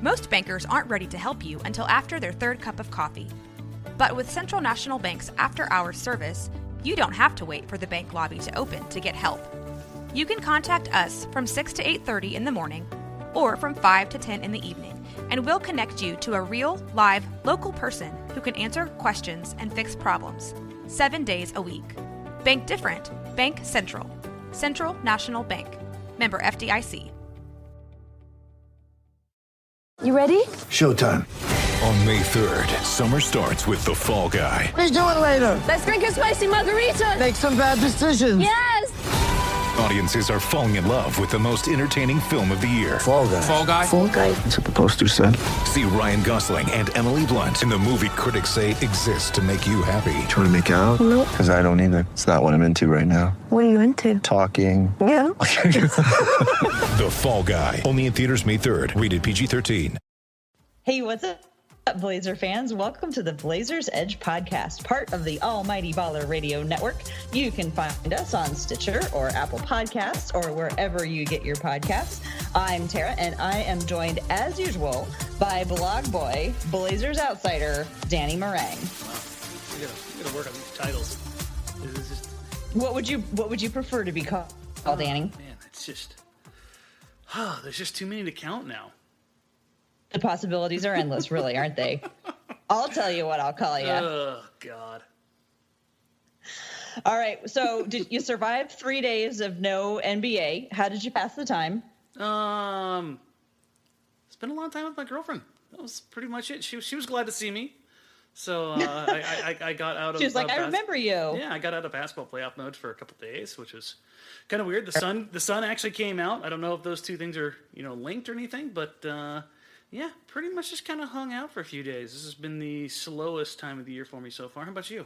Most bankers aren't ready to help you until after their third cup of coffee. But with Central National Bank's after-hours service, you don't have to wait for the bank lobby to open to get help. You can contact us from 6 to 8:30 in the morning or from 5 to 10 in the evening, and we'll connect you to a real, live, local person who can answer questions and fix problems 7 days a week. Bank different. Bank Central. Central National Bank. Member FDIC. You ready? Showtime. On May 3rd, summer starts with The Fall Guy. Let's do it later. Let's drink a spicy margarita. Make some bad decisions. Yes! Audiences are falling in love with the most entertaining film of the year. Fall Guy. Fall Guy? Fall guy. That's what the poster said. See Ryan Gosling and Emily Blunt in the movie critics say exists to make you happy. Trying to make it out? Nope. Because I don't either. It's not what I'm into right now. What are you into? Talking. Yeah. The Fall Guy. Only in theaters May 3rd. Rated PG-13. Hey, what's up, Blazer fans? Welcome to the Blazers Edge podcast, part of the Almighty Baller Radio Network. You can find us on Stitcher or Apple Podcasts or wherever you get your podcasts. I'm Tara, and I am joined, as usual, by blog boy, Blazers outsider, Danny Marang. Wow, we gotta work on these titles. This is just... What would you prefer to be called, Danny? Man, it's just... there's just too many to count now. The possibilities are endless, really, aren't they? I'll tell you what I'll call you. Oh, God. All right, so did you survive 3 days of no NBA? How did you pass the time? Spent a long time with my girlfriend. That was pretty much it. She was glad to see me. So I got out of... She was like, I remember you. Yeah, I got out of basketball playoff mode for a couple days, which was kind of weird. The sun actually came out. I don't know if those two things are, linked or anything, but... yeah, pretty much just kind of hung out for a few days. This has been the slowest time of the year for me so far. How about you?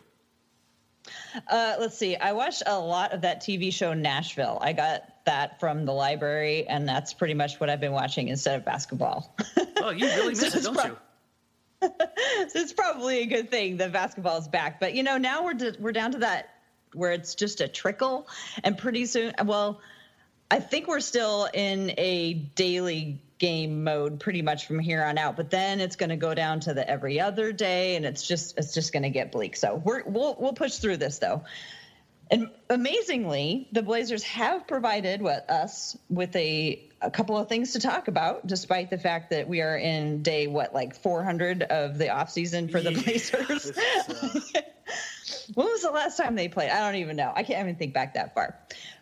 Let's see. I watched a lot of that TV show Nashville. I got that from the library, and that's pretty much what I've been watching instead of basketball. Oh, you really miss it, don't you? So it's probably a good thing that basketball is back. But, now we're down to that where it's just a trickle, and pretty soon, well, I think we're still in a daily game mode pretty much from here on out, but then it's going to go down to the every other day, and it's just going to get bleak. So we'll push through this though. And amazingly, the Blazers have provided us with a couple of things to talk about, despite the fact that we are in day 400 of the off season for the Blazers. When was the last time they played? I don't even know. I can't even think back that far.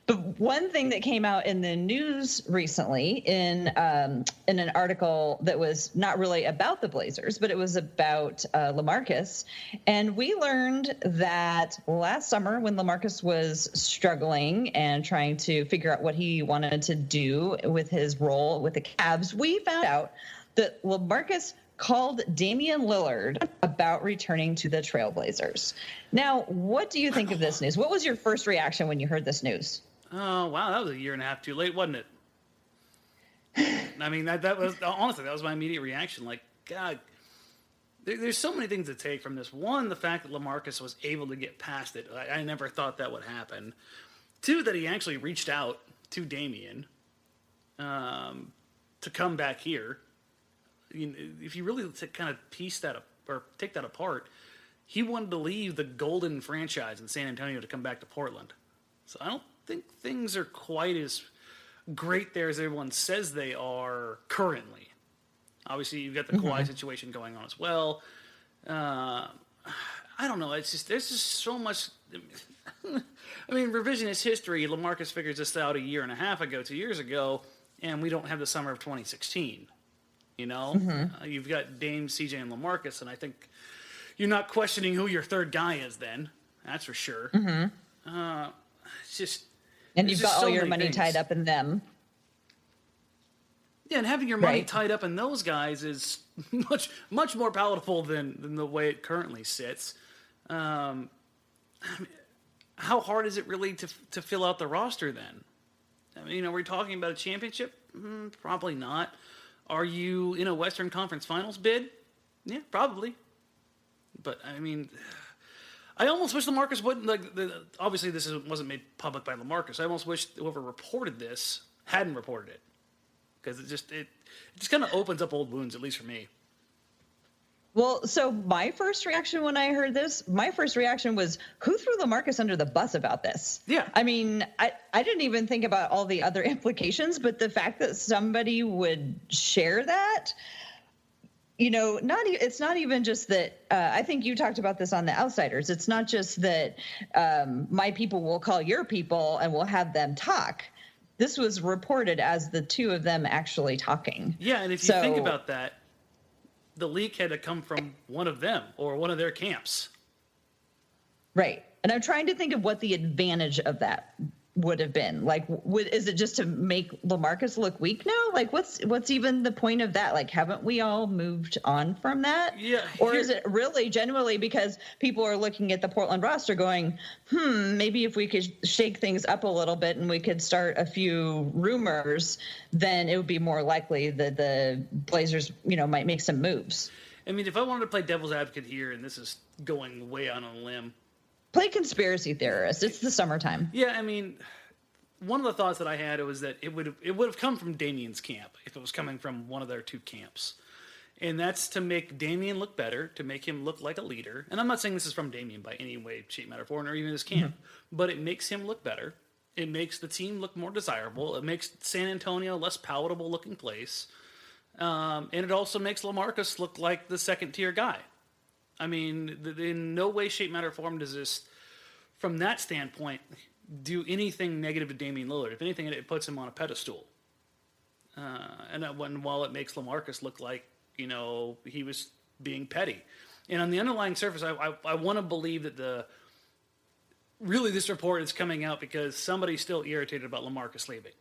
But one thing that came out in the news recently in an article that was not really about the Blazers, but it was about LaMarcus. And we learned that last summer when LaMarcus was struggling and trying to figure out what he wanted to do with his role with the Cavs, we found out that LaMarcus called Damian Lillard about returning to the Trailblazers. Now, what do you think of this news? What was your first reaction when you heard this news? Oh, wow, that was a year and a half too late, wasn't it? I mean, that was, honestly, that was my immediate reaction. Like, God, there's so many things to take from this. One, the fact that LaMarcus was able to get past it. I never thought that would happen. Two, that he actually reached out to Damian to come back here. If you really kind of piece that up, or take that apart, he wanted to leave the golden franchise in San Antonio to come back to Portland. So I don't think things are quite as great there as everyone says they are currently. Obviously, you've got the Kawhi situation going on as well. I don't know. It's just there's just so much. I mean, revisionist history. LaMarcus figures this out a year and a half ago, 2 years ago, and we don't have the summer of 2016. You've got Dame, CJ, and LaMarcus, and I think you're not questioning who your third guy is then. That's for sure. It's just... And you've got all your money tied up in them. Yeah, and having your money tied up in those guys is much more palatable than the way it currently sits. I mean, how hard is it really to fill out the roster then? I mean, are we talking about a championship? Probably not. Are you in a Western Conference Finals bid? Yeah, probably. But, I mean... I almost wish LaMarcus wouldn't, obviously wasn't made public by LaMarcus. I almost wish whoever reported this hadn't reported it. because it just kind of opens up old wounds, at least for me. Well, so my first reaction when I heard this, was, who threw LaMarcus under the bus about this? Yeah. I mean, I didn't even think about all the other implications, but the fact that somebody would share that, it's not even just that. I think you talked about this on The Outsiders. It's not just that my people will call your people and we'll have them talk. This was reported as the two of them actually talking. Yeah, and if you think about that, the leak had to come from one of them or one of their camps. Right. And I'm trying to think of what the advantage of that would have been. Like, is it just to make LaMarcus look weak now? Like, what's even the point of that? Like, haven't we all moved on from that? Yeah. Or is it really genuinely because people are looking at the Portland roster going, maybe if we could shake things up a little bit and we could start a few rumors, then it would be more likely that the Blazers, might make some moves. I mean, if I wanted to play devil's advocate here, and this is going way out on a limb, play conspiracy theorist. It's the summertime. Yeah, I mean, one of the thoughts that I had was that it would have come from Damian's camp if it was coming from one of their two camps. And that's to make Damian look better, to make him look like a leader. And I'm not saying this is from Damian by any way, shape, matter, form, or even his camp. But it makes him look better. It makes the team look more desirable. It makes San Antonio a less palatable looking place. And it also makes LaMarcus look like the second-tier guy. I mean, in no way, shape, matter, form does this, from that standpoint, do anything negative to Damian Lillard. If anything, it puts him on a pedestal. And while it makes LaMarcus look like, he was being petty. And on the underlying surface, I want to believe that really this report is coming out because somebody's still irritated about LaMarcus leaving.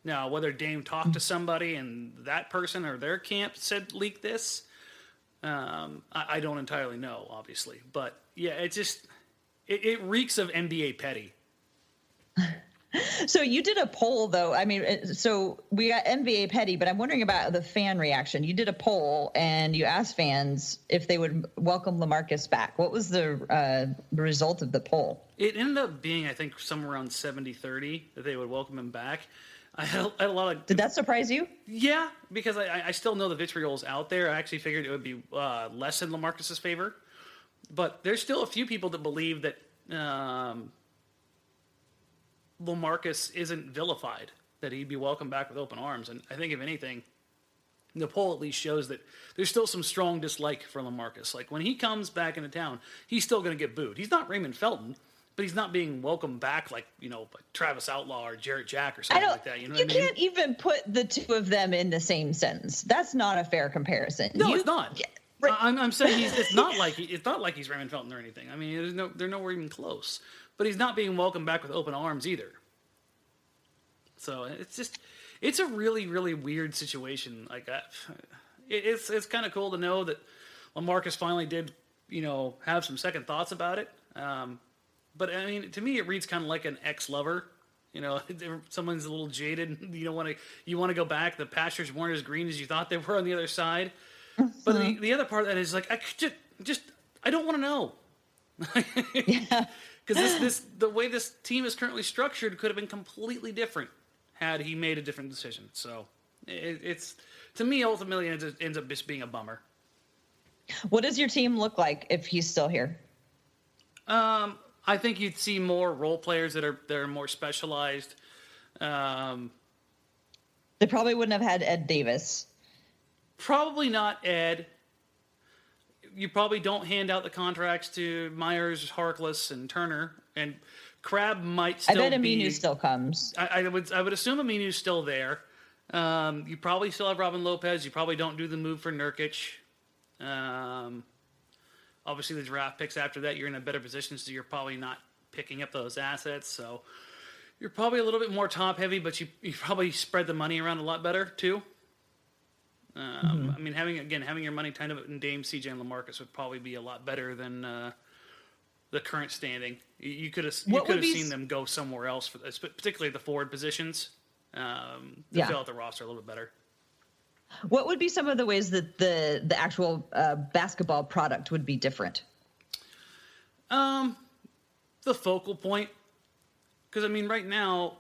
Now, whether Dame talked to somebody and that person or their camp said leak this, I don't entirely know, obviously. But, yeah, it reeks of NBA petty. So you did a poll, though. I mean, so we got NBA petty, but I'm wondering about the fan reaction. You did a poll, and you asked fans if they would welcome LaMarcus back. What was the result of the poll? It ended up being, I think, somewhere around 70-30 that they would welcome him back. I had a lot of... Did that surprise you? Yeah, because I still know the vitriol's out there. I actually figured it would be less in LaMarcus's favor. But there's still a few people that believe that LaMarcus isn't vilified, that he'd be welcomed back with open arms. And I think, if anything, the poll at least shows that there's still some strong dislike for LaMarcus. Like, when he comes back into town, he's still going to get booed. He's not Raymond Felton, but he's not being welcomed back like Travis Outlaw or Jarrett Jack or something like that. You can't even put the two of them in the same sentence. That's not a fair comparison. No, it's not. Yeah, right. I'm saying it's not like he's Raymond Felton or anything. I mean, they're nowhere even close. But he's not being welcomed back with open arms either. So it's a really, really weird situation. Like, it's kind of cool to know that LaMarcus finally did, have some second thoughts about it. But I mean, to me, it reads kind of like an ex-lover. Someone's a little jaded. You want to go back. The pastures weren't as green as you thought they were on the other side. But the other part of that is like, I don't want to know. Yeah. Because the way this team is currently structured could have been completely different had he made a different decision. So it's to me, ultimately, it ends up just being a bummer. What does your team look like if he's still here? I think you'd see more role players that are more specialized. They probably wouldn't have had Ed Davis. Probably not Ed. You probably don't hand out the contracts to Meyers, Harkless, and Turner. And Crabbe might still be... I bet Aminu still comes. I would assume Aminu's still there. You probably still have Robin Lopez. You probably don't do the move for Nurkic. Obviously, the draft picks after that, you're in a better position, so you're probably not picking up those assets. So you're probably a little bit more top-heavy, but you probably spread the money around a lot better, too. I mean, having your money tied up in Dame, CJ, and LaMarcus would probably be a lot better than the current standing. You could have seen them go somewhere else, particularly the forward positions, to fill out the roster a little bit better. What would be some of the ways that the actual basketball product would be different? The focal point. Because, I mean, right now,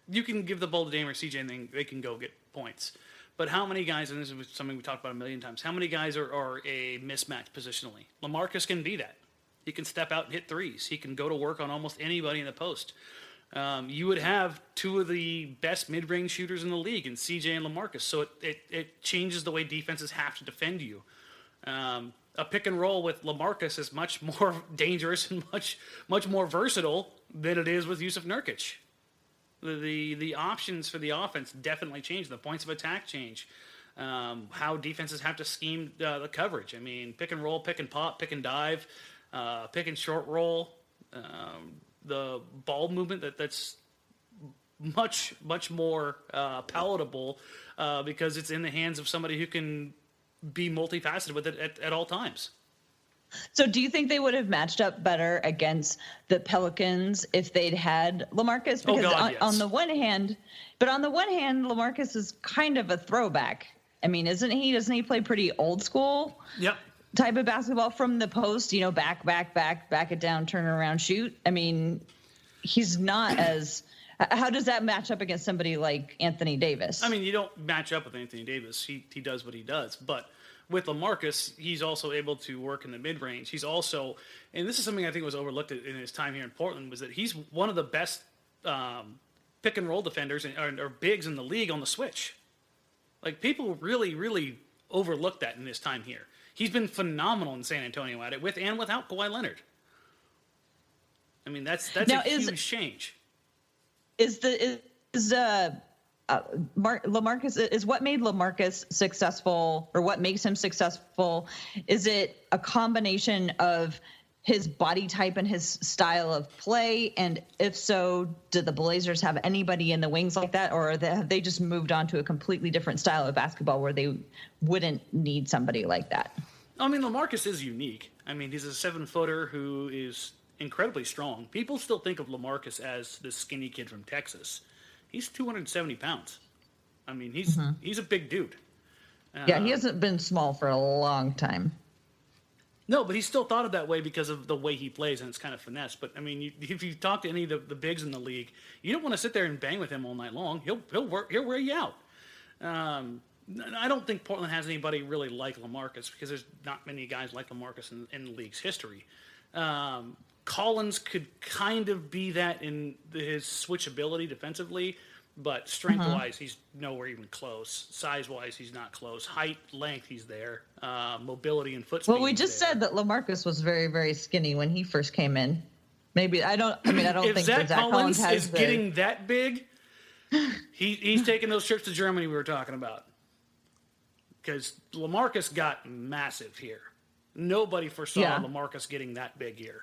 you can give the ball to Dame or CJ and they can go get points. But how many guys, and this is something we talked about a million times, how many guys are a mismatch positionally? LaMarcus can be that. He can step out and hit threes. He can go to work on almost anybody in the post. You would have two of the best mid-range shooters in the league in CJ and LaMarcus, so it changes the way defenses have to defend you. A pick and roll with LaMarcus is much more dangerous and much more versatile than it is with Jusuf Nurkic. The options for the offense definitely change. The points of attack change. How defenses have to scheme the coverage. I mean, pick and roll, pick and pop, pick and dive, pick and short roll. The ball movement that's much more palatable because it's in the hands of somebody who can be multifaceted with it at all times. So do you think they would have matched up better against the Pelicans if they'd had LaMarcus? Because yes. on the one hand, LaMarcus is kind of a throwback. I mean, doesn't he play pretty old school? Yep. Type of basketball from the post, back it down, turn around, shoot. I mean, he's not as. How does that match up against somebody like Anthony Davis? I mean, you don't match up with Anthony Davis. He does what he does. But with LaMarcus, he's also able to work in the mid-range. He's also, and this is something I think was overlooked in his time here in Portland, was that he's one of the best pick-and-roll defenders or bigs in the league on the switch. Like, people really, really overlooked that in his time here. He's been phenomenal in San Antonio at it, with and without Kawhi Leonard. I mean, that's now, a huge change. LaMarcus is what made LaMarcus successful, or what makes him successful? Is it a combination of his body type and his style of play? And if so, do the Blazers have anybody in the wings like that, or have they just moved on to a completely different style of basketball where they wouldn't need somebody like that? I mean, LaMarcus is unique. I mean, he's a 7-footer who is incredibly strong. People still think of LaMarcus as this skinny kid from Texas. He's 270 pounds. I mean, he's a big dude. Yeah, he hasn't been small for a long time. No, but he's still thought of that way because of the way he plays, and it's kind of finesse. But, I mean, if you talk to any of the bigs in the league, you don't want to sit there and bang with him all night long. He'll wear you out. I don't think Portland has anybody really like LaMarcus because there's not many guys like LaMarcus in the league's history. Collins could kind of be that in his switchability defensively, but strength-wise, he's nowhere even close. Size-wise, he's not close. Height, length, he's there. Mobility and foot speed. Well, we just said that LaMarcus was very, very skinny when he first came in. Maybe I don't think if Zach Collins is the... getting that big, he's taking those trips to Germany we were talking about. Because LaMarcus got massive here. Nobody foresaw LaMarcus getting that big here.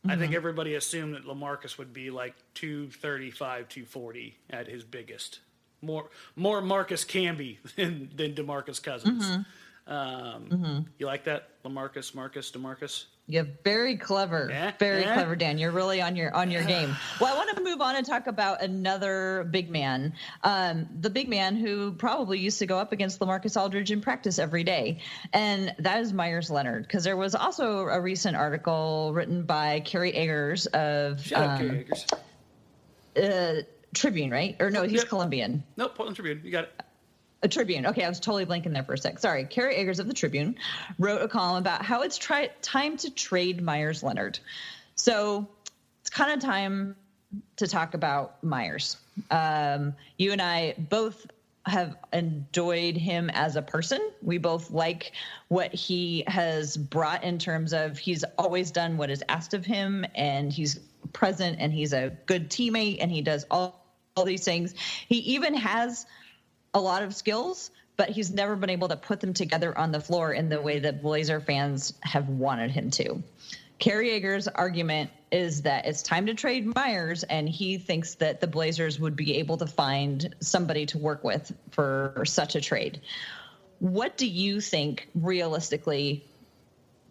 I think everybody assumed that LaMarcus would be like 235, 240 at his biggest. More Marcus Camby than DeMarcus Cousins. You like that? LaMarcus, Marcus, DeMarcus? Yeah, very clever. Very clever, Dan. You're really on your game. Well, I want to move on and talk about another big man. The big man who probably used to go up against LaMarcus Aldridge in practice every day. And that is Meyers Leonard. Because there was also a recent article written by Kerry Eggers of Kerry Eggers. Tribune, right? Or no, he's Colombian. No, Portland Tribune. You got it. A Tribune. Okay, I was totally blanking there for a sec. Sorry. Kerry Eggers of the Tribune wrote a column about how it's time to trade Meyers Leonard. So it's kind of time to talk about Meyers. You and I both have enjoyed him as a person. We both like what he has brought in terms of he's always done what is asked of him, and he's present, and he's a good teammate, and he does all these things. He even has a lot of skills, but he's never been able to put them together on the floor in the way that Blazer fans have wanted him to. Kerry Eggers' argument is that it's time to trade Meyers, and he thinks that the Blazers would be able to find somebody to work with for such a trade. What do you think realistically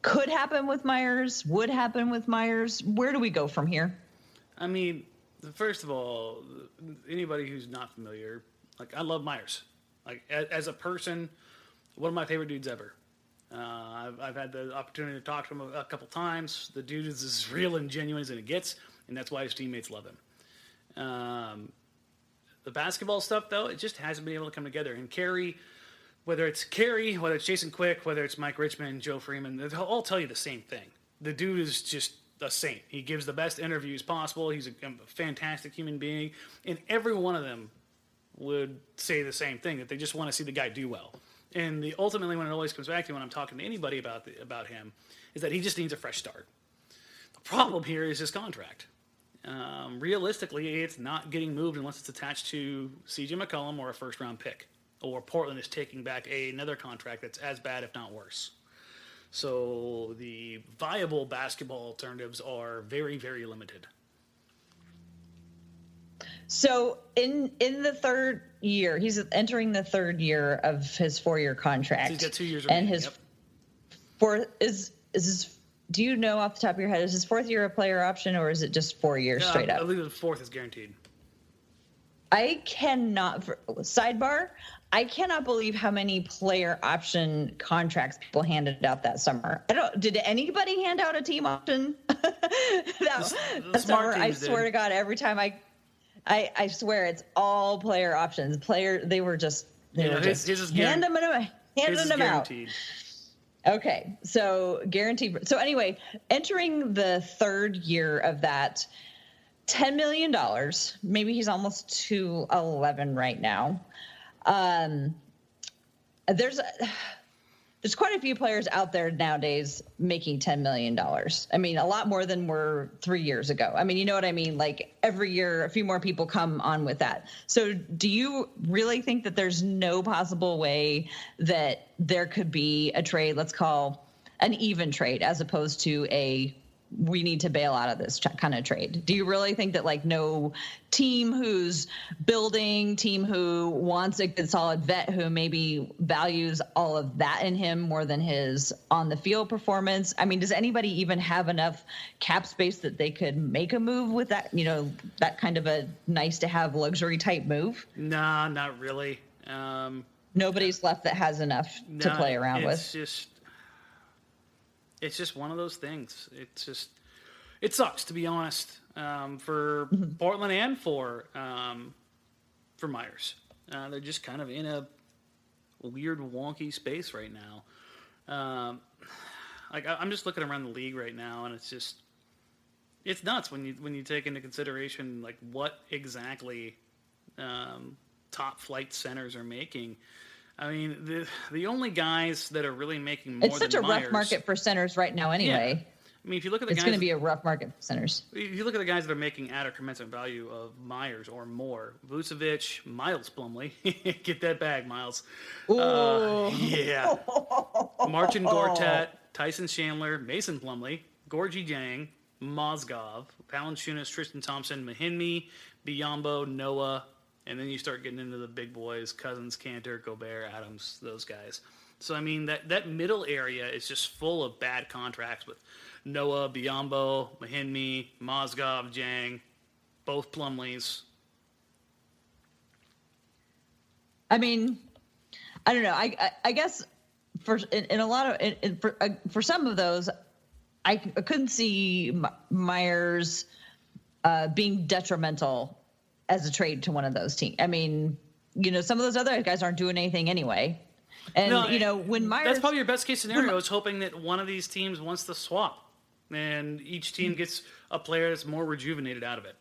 could happen with Meyers, would happen with Meyers? Where do we go from here? I mean, first of all, anybody who's not familiar, like, I love Meyers. Like, as a person, one of my favorite dudes ever. I've had the opportunity to talk to him a couple times. The dude is as real and genuine as it gets, and that's why his teammates love him. The basketball stuff, though, it just hasn't been able to come together. And Kerry, whether it's Jason Quick, whether it's Mike Richmond, Joe Freeman, they'll all tell you the same thing. The dude is just a saint. He gives the best interviews possible. He's a fantastic human being. And every one of them would say the same thing, that they just want to see the guy do well. And ultimately, when it always comes back to when I'm talking to anybody about him, is that he just needs a fresh start. The problem here is his contract. Realistically, it's not getting moved unless it's attached to CJ McCollum or a first-round pick, or Portland is taking back another contract that's as bad, if not worse. So the viable basketball alternatives are very, very limited. So in the third year, he's entering the third year of his 4-year contract. So he's got 2 years remaining. And his fourth is his. Do you know off the top of your head, is his 4th year a player option, or is it just 4 years straight up? I believe the 4th is guaranteed. I cannot believe how many player option contracts people handed out that summer. Did anybody hand out a team option that summer? I swear to God, every time I swear it's all player options. They were just handing them out. Okay, so guaranteed. So anyway, entering the third year of that, $10 million. Maybe he's almost to 11 right now. There's quite a few players out there nowadays making $10 million. I mean, a lot more than were 3 years ago. I mean, you know what I mean? Like every year, a few more people come on with that. So do you really think that there's no possible way that there could be a trade, let's call an even trade, as opposed to we need to bail out of this kind of trade? Do you really think that like no team who's building, team who wants a good solid vet who maybe values all of that in him more than his on the field performance? I mean, does anybody even have enough cap space that they could make a move with that, that kind of a nice to have luxury type move? Nah, not really. Nobody's left that has enough to play around with. It's just one of those things. It sucks, to be honest, for Portland and for Meyers. They're just kind of in a weird, wonky space right now. I'm just looking around the league right now, and it's nuts when you take into consideration like what exactly top flight centers are making. I mean, the only guys that are really making more than Meyers... It's such a rough market for centers right now anyway. Yeah. I mean, if you look at the guys... It's going to be a rough market for centers. If you look at the guys that are making at or commensurate value of Meyers or more, Vucevic, Miles Plumlee. Get that bag, Miles. Yeah. Marcin Gortat, Tyson Chandler, Mason Plumlee, Gorgie Jang, Mozgov, Valanciunas, Tristan Thompson, Mahinmi, Biyombo, Noah... And then you start getting into the big boys, Cousins, Cantor, Gobert, Adams, those guys. So, I mean, that middle area is just full of bad contracts with Noah, Biyombo, Mahinmi, Mozgov, Jang, both Plumlees. I mean, I don't know. I guess for some of those, I couldn't see Meyers being detrimental as a trade to one of those teams. I mean, some of those other guys aren't doing anything anyway. And, when Meyers... That's probably your best case scenario, is hoping that one of these teams wants to swap. And each team gets a player that's more rejuvenated out of it.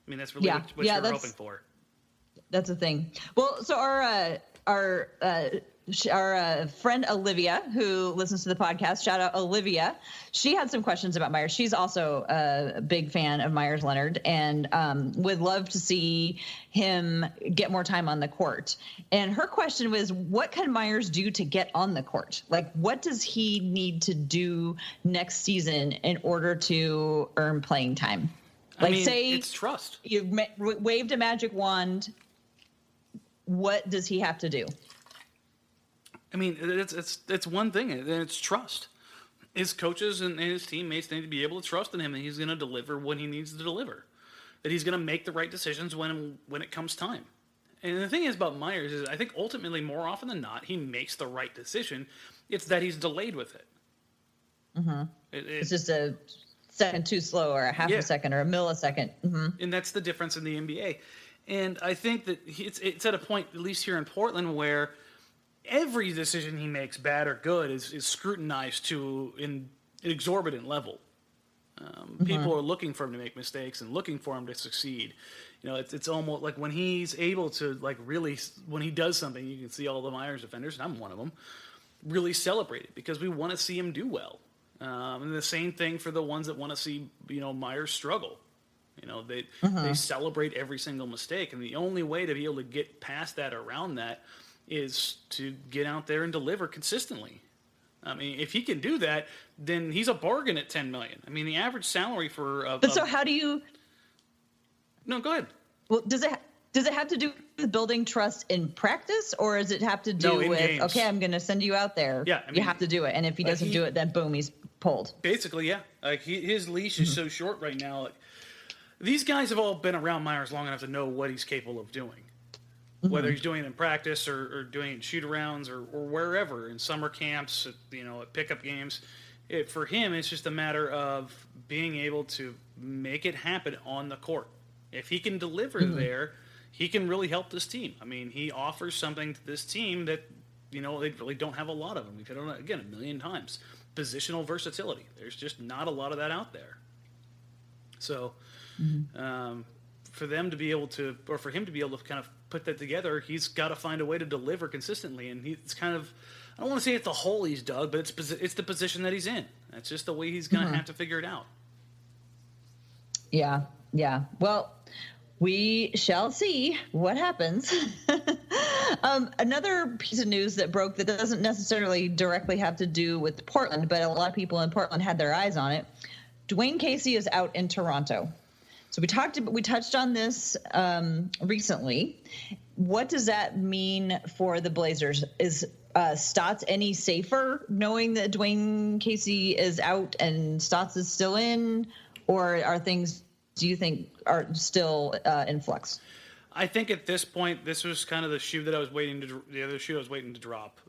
I mean, that's really what you're hoping for. That's the thing. Well, so our friend Olivia, who listens to the podcast, shout out Olivia. She had some questions about Meyers. She's also a big fan of Meyers Leonard and would love to see him get more time on the court. And her question was, what can Meyers do to get on the court? Like, what does he need to do next season in order to earn playing time? Like, say it's trust. You waved a magic wand. What does he have to do? I mean, it's one thing, and it's trust. His coaches and his teammates need to be able to trust in him, and he's going to deliver when he needs to deliver. That he's going to make the right decisions when it comes time. And the thing is about Meyers is, I think ultimately, more often than not, he makes the right decision. It's that he's delayed with it. Mm-hmm. It's just a second too slow, or a half a second, or a millisecond. Mm-hmm. And that's the difference in the NBA. And I think that it's at a point, at least here in Portland, where every decision he makes, bad or good, is scrutinized to an exorbitant level. People are looking for him to make mistakes and looking for him to succeed. You know, it's almost like when he's able to, like, really, when he does something, you can see all the Meyers defenders, and I'm one of them, really celebrate it because we want to see him do well. And the same thing for the ones that want to see, you know, Meyers struggle. You know, they celebrate every single mistake, and the only way to be able to get past that, around that, is to get out there and deliver consistently. I mean, if he can do that, then he's a bargain at $10 million. I mean, the average salary for But so how do you? No, go ahead. Well, does it have to do with building trust in practice, or does it have to do with games. Okay, I'm going to send you out there. Yeah, I mean, you have to do it, and if he doesn't do it, then boom, he's pulled. Basically, yeah. Like his leash is so short right now. Like, these guys have all been around Meyers long enough to know what he's capable of doing. Whether he's doing it in practice or doing it in shoot-arounds or wherever, in summer camps, at pickup games. For him, it's just a matter of being able to make it happen on the court. If he can deliver there, he can really help this team. I mean, he offers something to this team that, they really don't have a lot of. And we've hit on it, again, 1,000,000 times. Positional versatility. There's just not a lot of that out there. So, for them to be able to, or for him to be able to kind of put that together, he's got to find a way to deliver consistently. And it's kind of, I don't want to say it's the hole he's dug, but it's the position that he's in. That's just the way he's going to have to figure it out. Yeah. Well, we shall see what happens. Another piece of news that broke that doesn't necessarily directly have to do with Portland, but a lot of people in Portland had their eyes on it. Dwayne Casey is out in Toronto. So we touched on this recently. What does that mean for the Blazers? Is Stotts any safer knowing that Dwayne Casey is out and Stotts is still in, or are things, do you think, are still in flux? I think at this point, this was kind of the other shoe I was waiting to drop,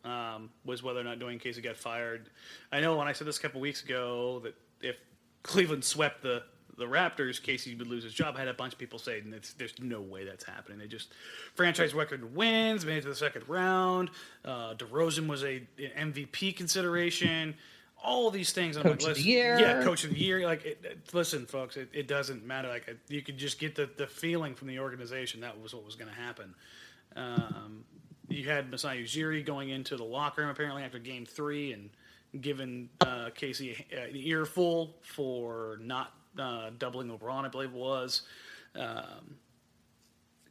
was whether or not Dwayne Casey got fired. I know when I said this a couple weeks ago that if Cleveland swept the Raptors, Casey would lose his job. I had a bunch of people saying there's no way that's happening. They just franchise record wins, made it to the second round. DeRozan was a MVP consideration. All these things. Coach of the year. Yeah, coach of the year. Listen, folks, it doesn't matter. You could just get the feeling from the organization that was what was going to happen. You had Masai Ujiri going into the locker room apparently after Game 3 and giving Casey an earful for not doubling LeBron, I believe it was.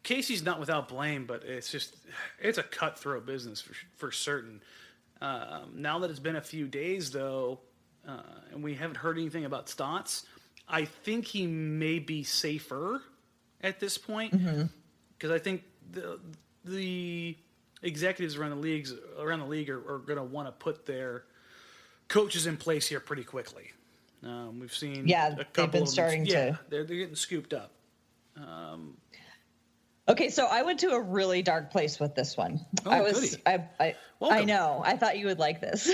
Casey's not without blame, but it's a cutthroat business for certain. Now that it's been a few days, though, and we haven't heard anything about Stotts, I think he may be safer at this point because I think the executives around the league are going to want to put their coaches in place here pretty quickly. We've seen a couple they've been of starting them, to. They're getting scooped up. Okay, so I went to a really dark place with this one. I know. I thought you would like this.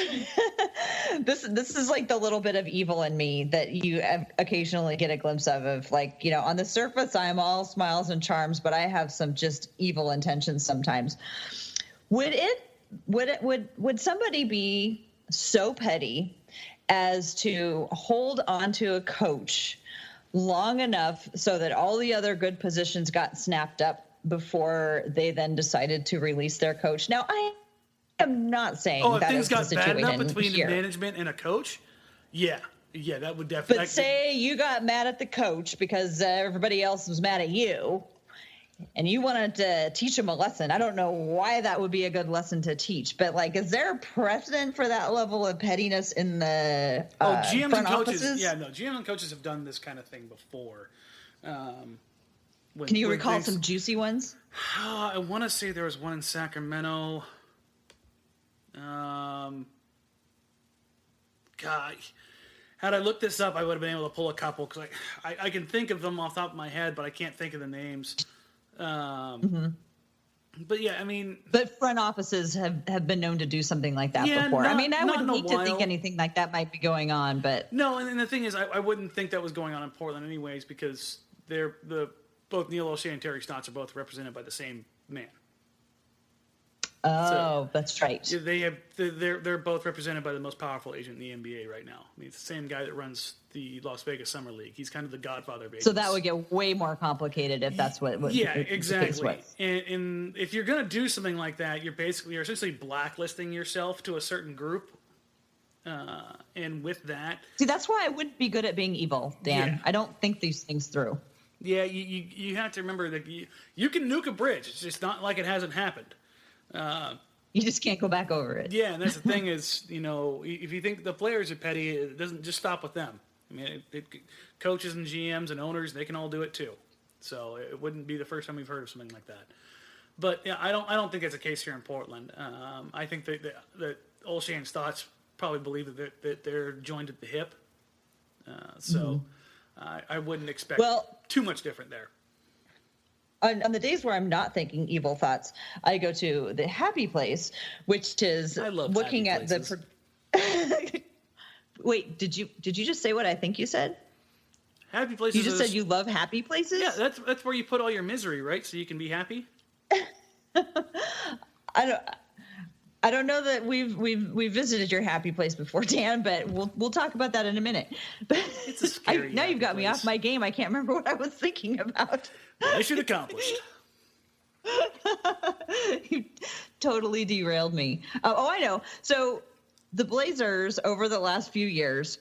This is like the little bit of evil in me that you occasionally get a glimpse of on the surface I'm all smiles and charms, but I have some just evil intentions sometimes. Would somebody be so petty as to hold on to a coach long enough so that all the other good positions got snapped up before they then decided to release their coach? Now, I am not saying that things is the got situation bad enough between here. management and a coach. Yeah, that would definitely. But say you got mad at the coach because everybody else was mad at you, and you wanted to teach him a lesson. I don't know why that would be a good lesson to teach, but is there a precedent for that level of pettiness in the GMs front and coaches? offices? Yeah, no, GM and coaches have done this kind of thing before. Can you recall some juicy ones? I want to say there was one in Sacramento. God, had I looked this up, I would have been able to pull a couple because I can think of them off the top of my head, but I can't think of the names. But yeah, I mean, but front offices have been known to do something like that before. I wouldn't hate to think anything like that might be going on, but no. And the thing is, I wouldn't think that was going on in Portland anyways because the both Neil O'Shea and Terry Stotts are both represented by the same man. Oh, that's right. They're both represented by the most powerful agent in the NBA right now. I mean, it's the same guy that runs the Las Vegas Summer League. He's kind of the godfather of agents. So that would get way more complicated if that's what exactly. And if you're going to do something like that, you're essentially blacklisting yourself to a certain group. And with that, see, that's why I wouldn't be good at being evil, Dan. Yeah. I don't think these things through. Yeah, you have to remember that you can nuke a bridge. It's just not like it hasn't happened. You just can't go back over it. Yeah, and that's the thing is, if you think the players are petty, it doesn't just stop with them. I mean, coaches and GMs and owners, they can all do it too. So it wouldn't be the first time we've heard of something like that. But yeah, I don't think it's a case here in Portland. I think that O'Shea and Stotts probably believe that they're joined at the hip. I wouldn't expect too much different there. On the days where I'm not thinking evil thoughts, I go to the happy place, which is looking at the. Wait, did you just say what I think you said? Happy places. You just said you love happy places. Yeah, that's where you put all your misery, right? So you can be happy. I don't know that we've visited your happy place before, Dan, but we'll talk about that in a minute. It's a scary. Now you've got me off my game. I can't remember what I was thinking about. Mission accomplished. You totally derailed me. Oh, I know. So the Blazers over the last few years,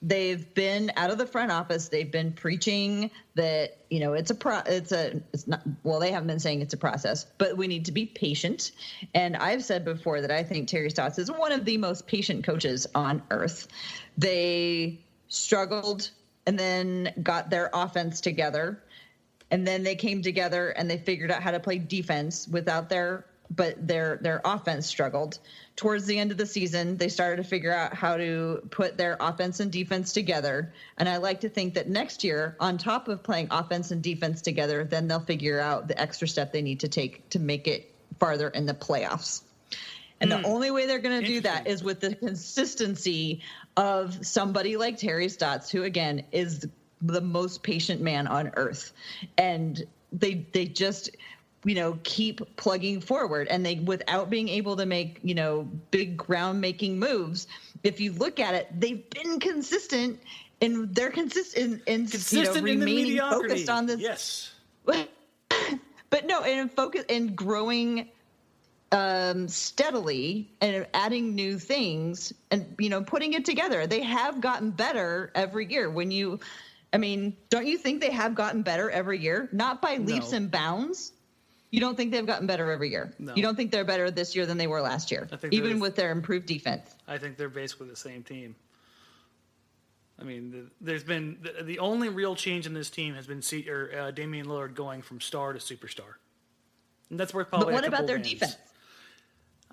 they've been out of the front office. They've been preaching that, it's not, well, they haven't been saying it's a process, but we need to be patient. And I've said before that I think Terry Stotts is one of the most patient coaches on earth. They struggled and then got their offense together. And then they came together and they figured out how to play defense but their offense struggled. Towards the end of the season, they started to figure out how to put their offense and defense together. And I like to think that next year, on top of playing offense and defense together, then they'll figure out the extra step they need to take to make it farther in the playoffs. And the only way they're going to do that is with the consistency of somebody like Terry Stotts, who, again, is the most patient man on earth. And they just keep plugging forward, and they, without being able to make, big ground making moves. If you look at it, they've been consistent, and they're consistent in remaining focused on this. Yes. But no, and focus and growing steadily and adding new things and, putting it together. They have gotten better every year. Don't you think they have gotten better every year? Not by leaps and bounds. You don't think they've gotten better every year? No. You don't think they're better this year than they were last year, even with their improved defense? I think they're basically the same team. I mean, there's been the only real change in this team has been Damian Lillard going from star to superstar, and that's worth probably. But what about their defense?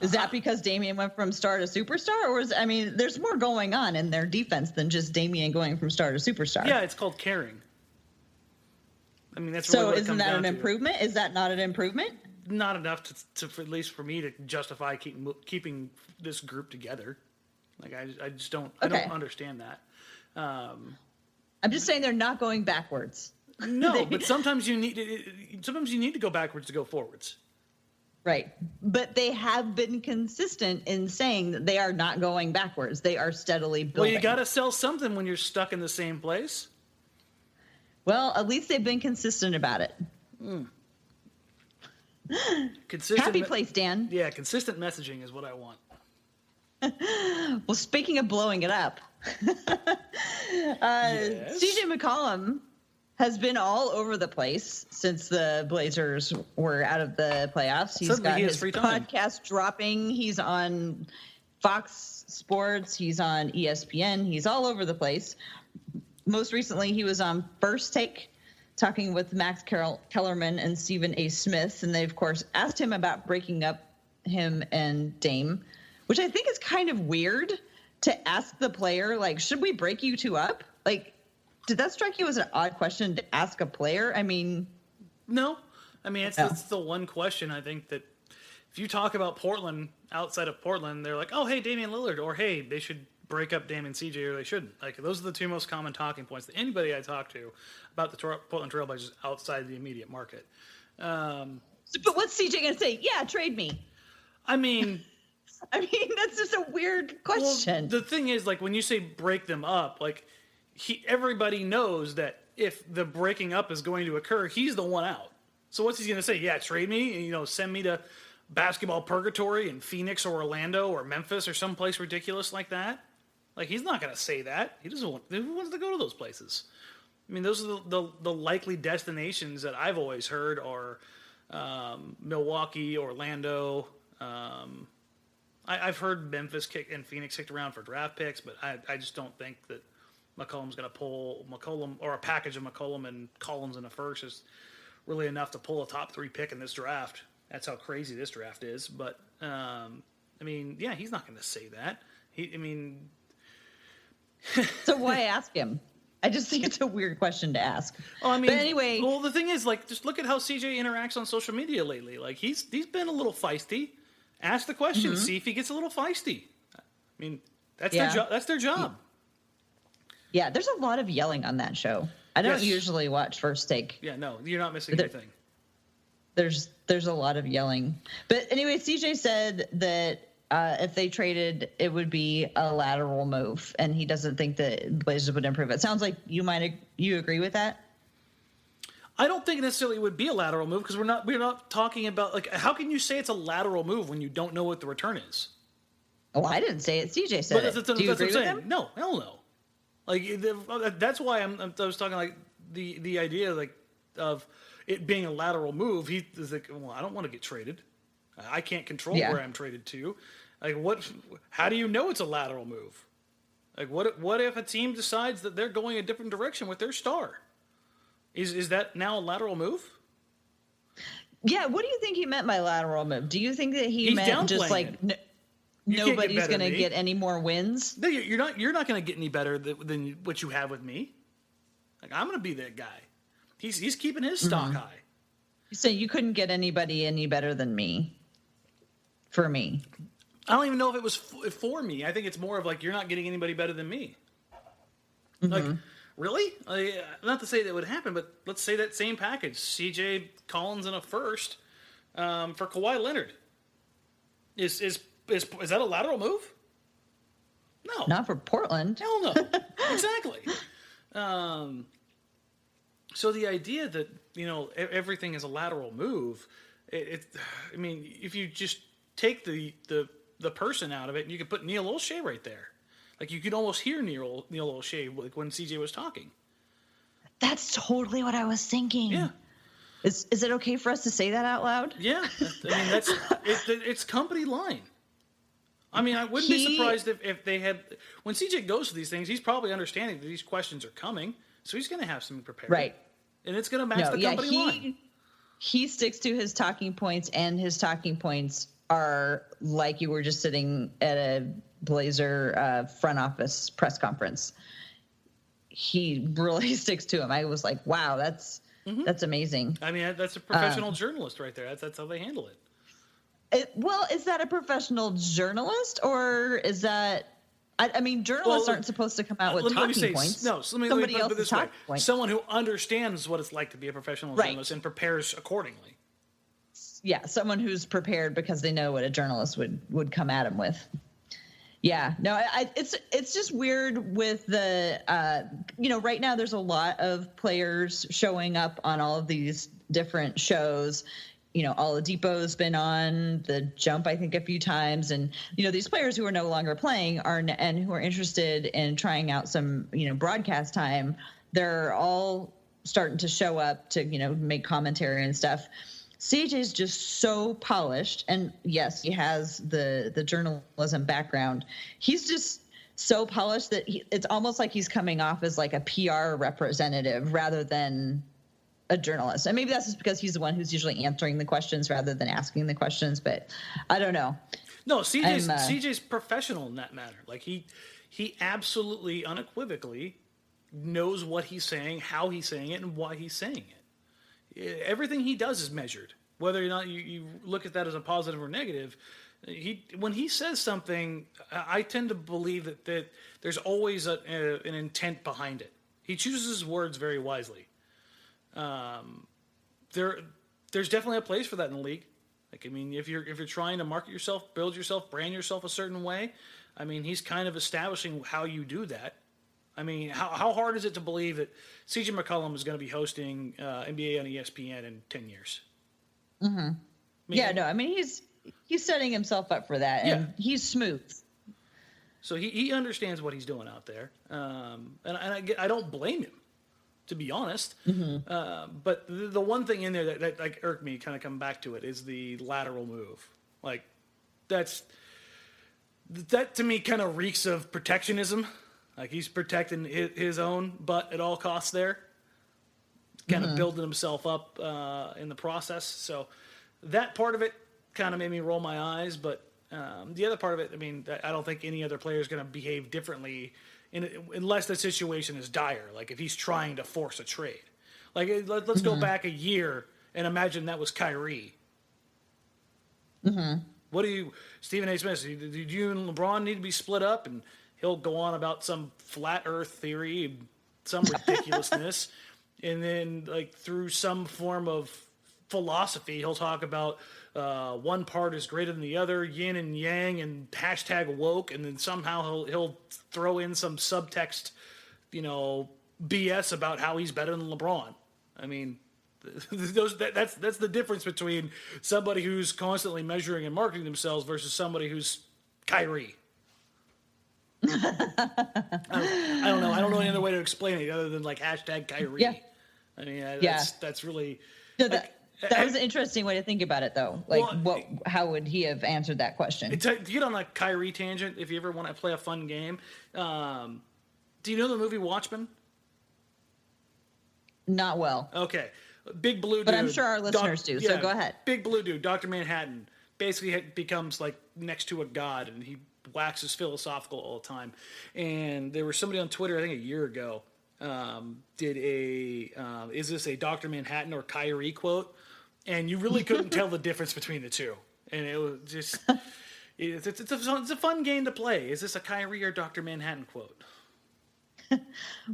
Is that because Damian went from star to superstar, or there's more going on in their defense than just Damian going from star to superstar? Yeah, it's called caring. That's so. Really isn't that an improvement? Is that not an improvement? Not enough to at least for me to justify keeping this group together. I just don't. Okay. I don't understand that. I'm just saying they're not going backwards. No, but sometimes you need to go backwards to go forwards. Right, but they have been consistent in saying that they are not going backwards. They are steadily building. Well, you got to sell something when you're stuck in the same place. Well, at least they've been consistent about it. Happy place, Dan. Yeah, consistent messaging is what I want. Well, speaking of blowing it up, yes. CJ McCollum has been all over the place since the Blazers were out of the playoffs. He's got his podcast dropping. He's on Fox Sports. He's on ESPN. He's all over the place. Most recently, he was on First Take talking with Max Kellerman and Stephen A. Smith. And they, of course, asked him about breaking up him and Dame, which I think is kind of weird to ask the player, should we break you two up? Did that strike you as an odd question to ask a player? No. It's the one question I think that if you talk about Portland outside of Portland, they're like, oh, hey, Damian Lillard, or hey, they should break up Dame and CJ or they shouldn't. Like, those are the two most common talking points that anybody I talk to about the Portland Trailblazers outside the immediate market. But what's CJ going to say? Yeah, trade me. I mean, that's just a weird question. Well, the thing is, like, when you say break them up, like, everybody knows that if the breaking up is going to occur, he's the one out. So what's he going to say? Yeah, trade me, and, send me to basketball purgatory in Phoenix or Orlando or Memphis or someplace ridiculous like that. Like, he's not going to say that. He doesn't want. Who wants to go to those places? I mean, those are the likely destinations that I've always heard are Milwaukee, Orlando. I've heard Memphis and Phoenix kicked around for draft picks, but I just don't think that McCollum's going to pull McCollum, or a package of McCollum and Collins in the first is really enough to pull a top 3 pick in this draft. That's how crazy this draft is. But, yeah, he's not going to say that. So why ask him? I just think it's a weird question to ask. Well, but anyway. Well, the thing is, like, just look at how CJ interacts on social media lately. Like, he's been a little feisty. Ask the question, see if he gets a little feisty. I mean, that's their job. That's their job. Yeah, there's a lot of yelling on that show. I don't usually watch First Take. Yeah, no, you're not missing anything. There's a lot of yelling. But anyway, CJ said that if they traded, it would be a lateral move, and he doesn't think that Blazers would improve. It sounds like you agree with that? I don't think necessarily it would be a lateral move because we're not talking about, like, how can you say it's a lateral move when you don't know what the return is? Oh, I didn't say it. CJ said it. Do you agree with him? No, hell no. Like, that's why I was talking, like, the idea, like, of it being a lateral move. He is like, well, I don't want to get traded. I can't control where I'm traded to. Like, how do you know it's a lateral move? Like, what if a team decides that they're going a different direction with their star? Is that now a lateral move? Yeah, what do you think he meant by lateral move? Do you think that he meant just like nobody's going to get any more wins? No, you're not going to get any better than what you have with me. Like, I'm going to be that guy. He's keeping his stock high. So you couldn't get anybody any better than me. For me, I don't even know if it was for me. I think it's more of like, you're not getting anybody better than me. Like, really? Not to say that would happen, but let's say that same package, CJ, Collins, and a first for Kawhi Leonard. Is that a lateral move? No, not for Portland. Hell no. Exactly. So the idea that everything is a lateral move, I mean, if you just take the person out of it, you could put Neil Olshey right there. Like, you could almost hear Neil Olshey, like, when CJ was talking. That's totally what I was thinking. Yeah. Is it okay for us to say that out loud? Yeah. I mean, it's company line. I mean, I wouldn't be surprised if they had, when CJ goes to these things, he's probably understanding that these questions are coming, so he's going to have some prepared. Right. And it's going to match the company line. He sticks to his talking points, and his talking points are like you were just sitting at a Blazer front office press conference. He really sticks to him. I was like, wow, that's amazing. I mean, that's a professional journalist right there. That's how they handle it. Well, is that a professional journalist, or is that? I mean, journalists aren't supposed to come out with talking points. No, so let me put it this way: someone who understands what it's like to be a professional journalist and prepares accordingly. Yeah, someone who's prepared because they know what a journalist would come at him with. Yeah, no, it's just weird with the right now there's a lot of players showing up on all of these different shows. Oladipo's been on The Jump, I think, a few times, and these players who are no longer playing and who are interested in trying out some broadcast time, they're all starting to show up to make commentary and stuff. CJ's just so polished, and yes, he has the journalism background. He's just so polished that it's almost like he's coming off as like a PR representative rather than a journalist. And maybe that's just because he's the one who's usually answering the questions rather than asking the questions, but I don't know. No, CJ's professional in that matter. Like, he absolutely unequivocally knows what he's saying, how he's saying it, and why he's saying it. Everything he does is measured. Whether or not you look at that as a positive or negative, When he says something, I tend to believe that there's always an intent behind it. He chooses his words very wisely. There's definitely a place for that in the league. Like, I mean, if you're trying to market yourself, build yourself, brand yourself a certain way, I mean, he's kind of establishing how you do that. I mean, how hard is it to believe that CJ McCollum is going to be hosting NBA on ESPN in 10 years? Mm-hmm. I mean, he's setting himself up for that, and he's smooth. So he understands what he's doing out there, and I don't blame him, to be honest. Mm-hmm. But the one thing in there that like irked me, kind of come back to it, is the lateral move. Like, that to me kind of reeks of protectionism. Like, he's protecting his own butt at all costs there, kind of building himself up in the process. So that part of it kind of made me roll my eyes. But the other part of it, I mean, I don't think any other player is going to behave differently unless the situation is dire. Like, if he's trying to force a trade. Like, let's go back a year and imagine that was Kyrie. What do you, Stephen A. Smith, do you and LeBron need to be split up? And he'll go on about some flat earth theory, some ridiculousness. And then, like, through some form of philosophy, he'll talk about one part is greater than the other, yin and yang, and hashtag woke. And then somehow he'll throw in some subtext, BS about how he's better than LeBron. I mean, that's the difference between somebody who's constantly measuring and marketing themselves versus somebody who's Kyrie. I don't know. I don't know any other way to explain it other than like hashtag Kyrie. Yeah. I mean, that's really. No, that was an interesting way to think about it, though. Like, how would he have answered that question? To get on a Kyrie tangent, if you ever want to play a fun game, do you know the movie Watchmen? Not well. Okay. Big blue dude. But I'm sure our listeners do, so go ahead. Big blue dude, Dr. Manhattan, basically becomes like next to a god, and he waxes philosophical all the time. And there was somebody on Twitter, I think a year ago, did is this a Dr. Manhattan or Kyrie quote? And you really couldn't tell the difference between the two. And it was just, it's a fun game to play. Is this a Kyrie or Dr. Manhattan quote?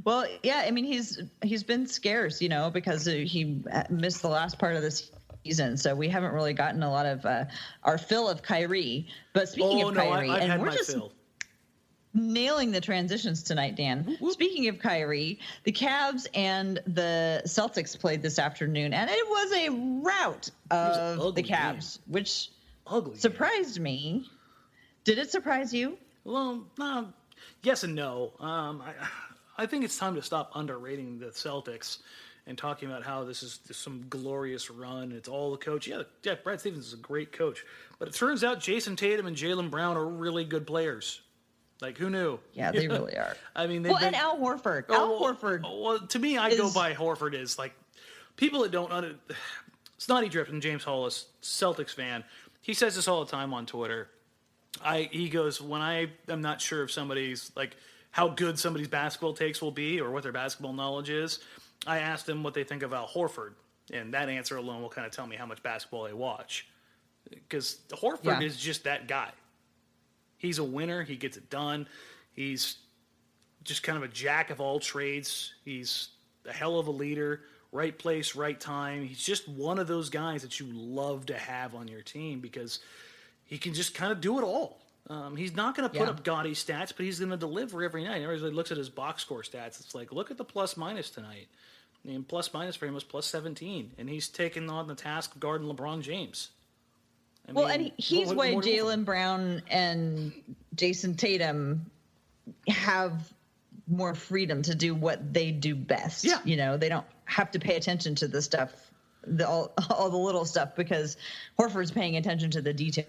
Well, yeah, I mean, he's been scarce, because he missed the last part of this season, so we haven't really gotten a lot of our fill of Kyrie. But speaking of Kyrie, and we're just nailing the transitions tonight, Dan. Whoop. Speaking of Kyrie, the Cavs and the Celtics played this afternoon, and it was a rout of the Cavs, which surprised me. Did it surprise you? Well, no. Yes and no. I think it's time to stop underrating the Celtics and talking about how this is just some glorious run. It's all the coach. Yeah, Brad Stevens is a great coach. But it turns out Jason Tatum and Jaylen Brown are really good players. Like, who knew? Yeah, they really are. I mean, and Al Horford. Well, to me, I go by Horford as, like, people that don't Snotty Drip and James Hollis, Celtics fan, he says this all the time on Twitter. He goes, when I am not sure if somebody's, like, how good somebody's basketball takes will be or what their basketball knowledge is, I asked them what they think of Al Horford, and that answer alone will kind of tell me how much basketball they watch. Because Horford is just that guy. He's a winner. He gets it done. He's just kind of a jack of all trades. He's a hell of a leader. Right place, right time. He's just one of those guys that you love to have on your team because he can just kind of do it all. He's not going to put up gaudy stats, but he's going to deliver every night. Everybody looks at his box score stats. It's like, look at the plus-minus tonight. I mean, plus-minus for him was plus 17, and he's taking on the task of guarding LeBron James. And he's why Jaylen Brown and Jason Tatum have more freedom to do what they do best. Yeah. They don't have to pay attention to the stuff, all the little stuff, because Horford's paying attention to the details.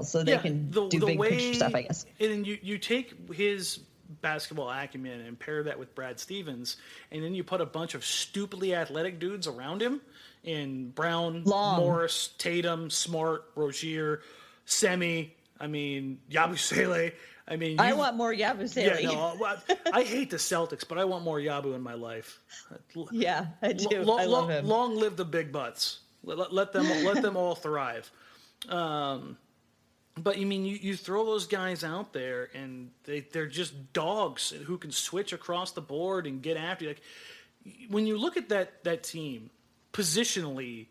So they can do big picture stuff, I guess. And you take his basketball acumen and pair that with Brad Stevens, and then you put a bunch of stupidly athletic dudes around him in Brown, Morris, Tatum, Smart, Rozier, Semi, Yabusele. I want more Yabusele. Yeah, no, I hate the Celtics, but I want more Yabu in my life. Yeah, I do. I love him. Long live the big butts. Let them all thrive. But I mean, you throw those guys out there, and they're just dogs who can switch across the board and get after you. Like, when you look at that team positionally,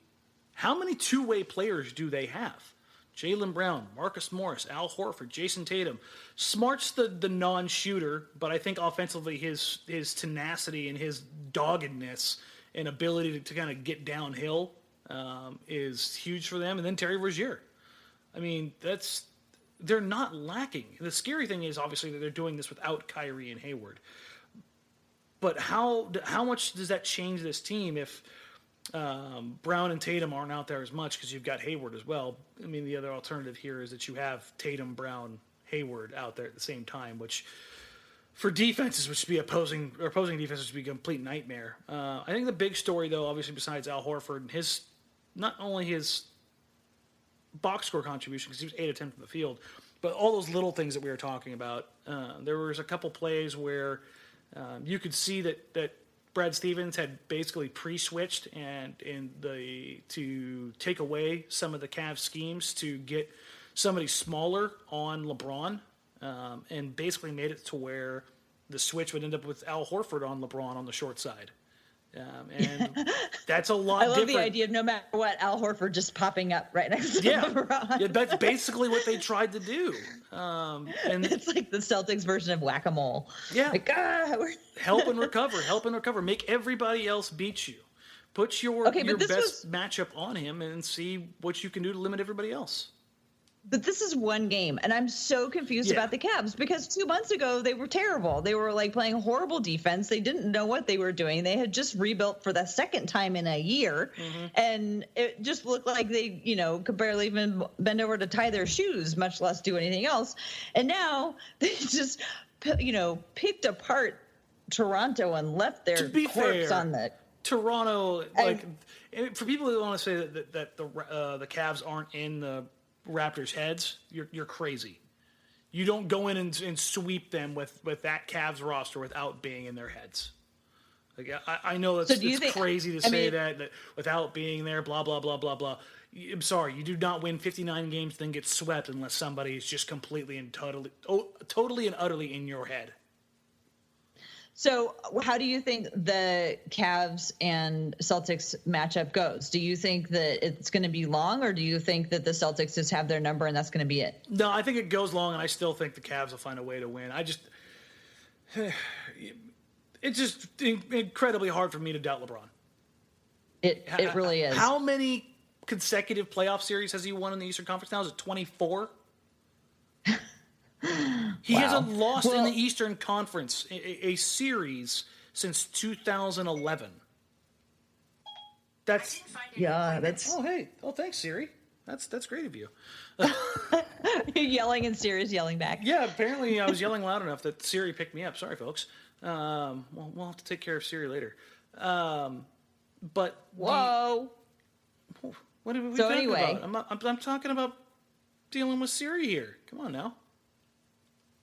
how many two-way players do they have? Jaylen Brown, Marcus Morris, Al Horford, Jason Tatum. Smart's the non-shooter, but I think offensively his tenacity and his doggedness and ability to kind of get downhill is huge for them. And then Terry Rozier. I mean, they're not lacking. The scary thing is obviously that they're doing this without Kyrie and Hayward. But how much does that change this team if Brown and Tatum aren't out there as much because you've got Hayward as well? I mean, the other alternative here is that you have Tatum, Brown, Hayward out there at the same time, which for defenses, which would be opposing defenses, would be a complete nightmare. I think the big story, though, obviously besides Al Horford and not only his box score contribution, because he was 8 of 10 from the field, but all those little things that we were talking about. There was a couple plays where you could see that Brad Stevens had basically pre-switched to take away some of the Cavs schemes to get somebody smaller on LeBron, and basically made it to where the switch would end up with Al Horford on LeBron on the short side. And that's a lot different. I love the idea of no matter what, Al Horford just popping up right next to LeBron. Yeah, that's basically what they tried to do. And it's like the Celtics version of whack-a-mole. Yeah. Like, help and recover. Make everybody else beat you. Put your best matchup on him and see what you can do to limit everybody else. But this is one game, and I'm so confused about the Cavs because 2 months ago they were terrible. They were like playing horrible defense. They didn't know what they were doing. They had just rebuilt for the second time in a year, and it just looked like they, could barely even bend over to tie their shoes, much less do anything else. And now they just, picked apart Toronto and left their corpse on the Toronto. For people who want to say that the Cavs aren't in the Raptors' heads, you're crazy. You don't go in and sweep them with that Cavs roster without being in their heads. Like I know it's crazy to say that without being there, blah blah blah blah blah. I'm sorry, you do not win 59 games then get swept unless somebody is just completely and totally and utterly in your head. So how do you think the Cavs and Celtics matchup goes? Do you think that it's going to be long, or do you think that the Celtics just have their number and that's going to be it? No, I think it goes long, and I still think the Cavs will find a way to win. It's just incredibly hard for me to doubt LeBron. It really is. How many consecutive playoff series has he won in the Eastern Conference now? Is it 24? He hasn't lost in the Eastern Conference a series since 2011. That's Oh, hey. Oh, thanks, Siri. That's great of you. You're yelling and Siri's yelling back. Yeah, apparently I was yelling loud enough that Siri picked me up. Sorry, folks. We'll have to take care of Siri later. But whoa. What are we talking about? I'm talking about dealing with Siri here. Come on now.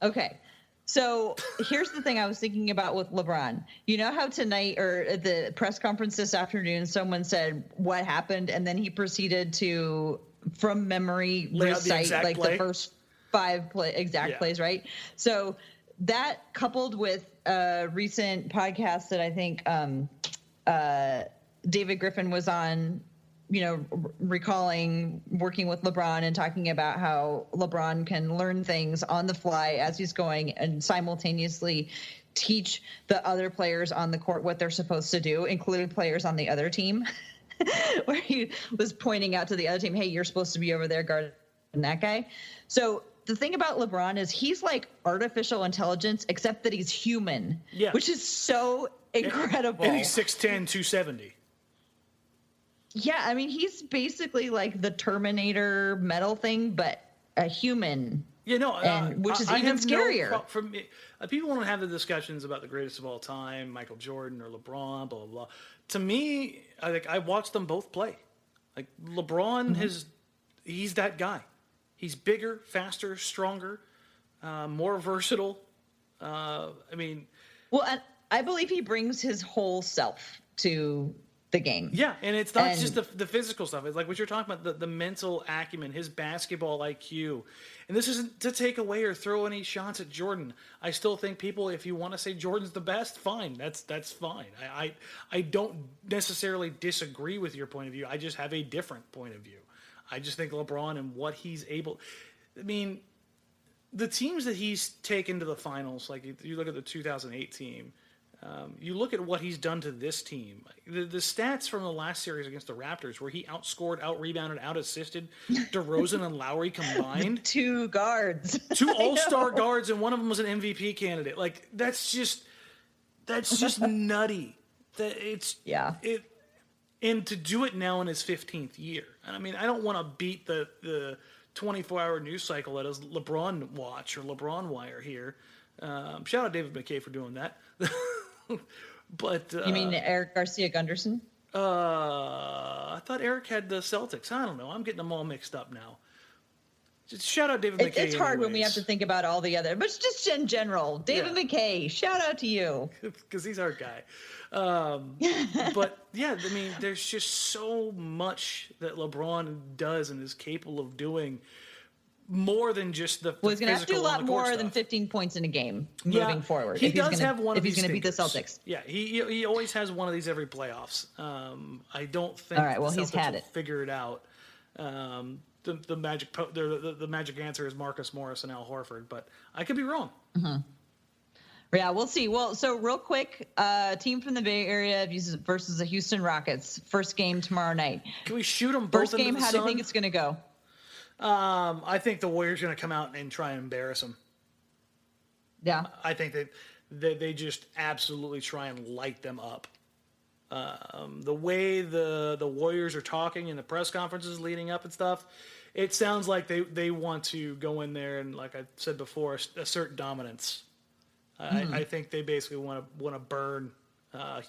Okay. So here's the thing I was thinking about with LeBron. You know how tonight or at the press conference this afternoon, someone said what happened, and then he proceeded to, from memory, recite like the first 5 plays, right? So that coupled with a recent podcast that I think David Griffin was on, recalling working with LeBron and talking about how LeBron can learn things on the fly as he's going and simultaneously teach the other players on the court what they're supposed to do, including players on the other team, where he was pointing out to the other team, hey, you're supposed to be over there guarding that guy. So the thing about LeBron is he's like artificial intelligence, except that he's human, which is so incredible. And he's 6'10", 270. Yeah, I mean, he's basically like the Terminator metal thing, but a human. Which is even scarier. People want to have the discussions about the greatest of all time, Michael Jordan or LeBron, blah, blah, blah. To me, I watched them both play. Like, LeBron, he's that guy. He's bigger, faster, stronger, more versatile. Well, and I believe he brings his whole self to the game. Yeah, and it's not just the physical stuff. It's like what you're talking about, the mental acumen, his basketball IQ. And this isn't to take away or throw any shots at Jordan. I still think people, if you want to say Jordan's the best, fine. That's fine. I don't necessarily disagree with your point of view. I just have a different point of view. I just think LeBron and what he's able... I mean, the teams that he's taken to the finals, like you look at the 2008 team, you look at what he's done to this team. The stats from the last series against the Raptors, where he outscored, out-rebounded, out-assisted DeRozan and Lowry combined. Two guards. Two all-star guards, and one of them was an MVP candidate. Like, that's just nutty. And to do it now in his 15th year. And I mean, I don't want to beat the 24-hour news cycle that is LeBron Watch or LeBron Wire here. Shout out David McKay for doing that. But you mean Eric Garcia Gunderson? I thought Eric had the Celtics. I don't know. I'm getting them all mixed up now. Just shout out David McKay. It's hard when we have to think about all the other, but just in general, David McKay. Shout out to you because he's our guy. But yeah, I mean, there's just so much that LeBron does and is capable of doing. More than just the he's going to have to do a lot more stuff. Than 15 points in a game moving forward. He does have one of these. If he's going to beat the Celtics. Yeah, he always has one of these every playoffs. I don't think. All right, well, he's had it. Figure it out. The magic answer is Marcus Morris and Al Horford, but I could be wrong. Mm-hmm. Yeah, we'll see. Well, so real quick, team from the Bay Area versus the Houston Rockets. First game tomorrow night. Can we shoot them both? First game. How do you think it's going to go? I think the Warriors are going to come out and try and embarrass them. Yeah. I think that they just absolutely try and light them up. The way the Warriors are talking in the press conferences leading up and stuff, it sounds like they want to go in there and, like I said before, assert dominance. I think they basically want to burn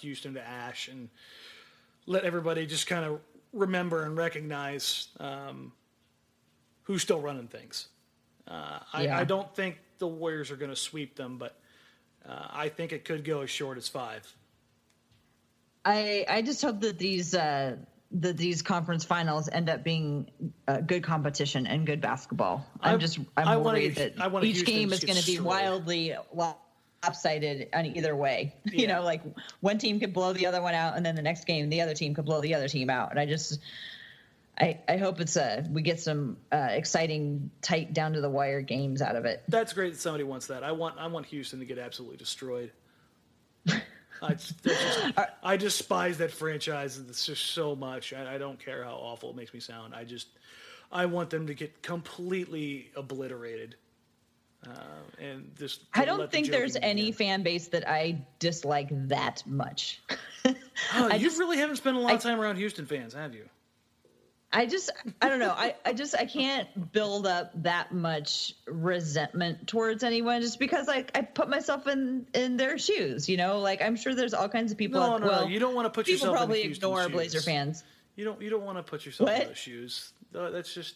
Houston to ash and let everybody just kind of remember and recognize who's still running things. I don't think the Warriors are going to sweep them, but I think it could go as short as 5. I just hope that these conference finals end up being good competition and good basketball. I'm worried that each game is going to be wildly lopsided on either way. Yeah. You know, like one team could blow the other one out, and then the next game the other team could blow the other team out. And I hope we get some exciting, tight, down to the wire games out of it. That's great that somebody wants that. I want Houston to get absolutely destroyed. I despise that franchise. It's just so much. I don't care how awful it makes me sound. I want them to get completely obliterated. And just I don't think there's any fan base that I dislike that much. You really haven't spent a lot of time around Houston fans, have you? I don't know. I can't build up that much resentment towards anyone just because I put myself in their shoes, you know, like I'm sure there's all kinds of people. No, you don't want to put yourself in probably Houston's ignore shoes. Blazer fans. You don't want to put yourself in those shoes. That's just,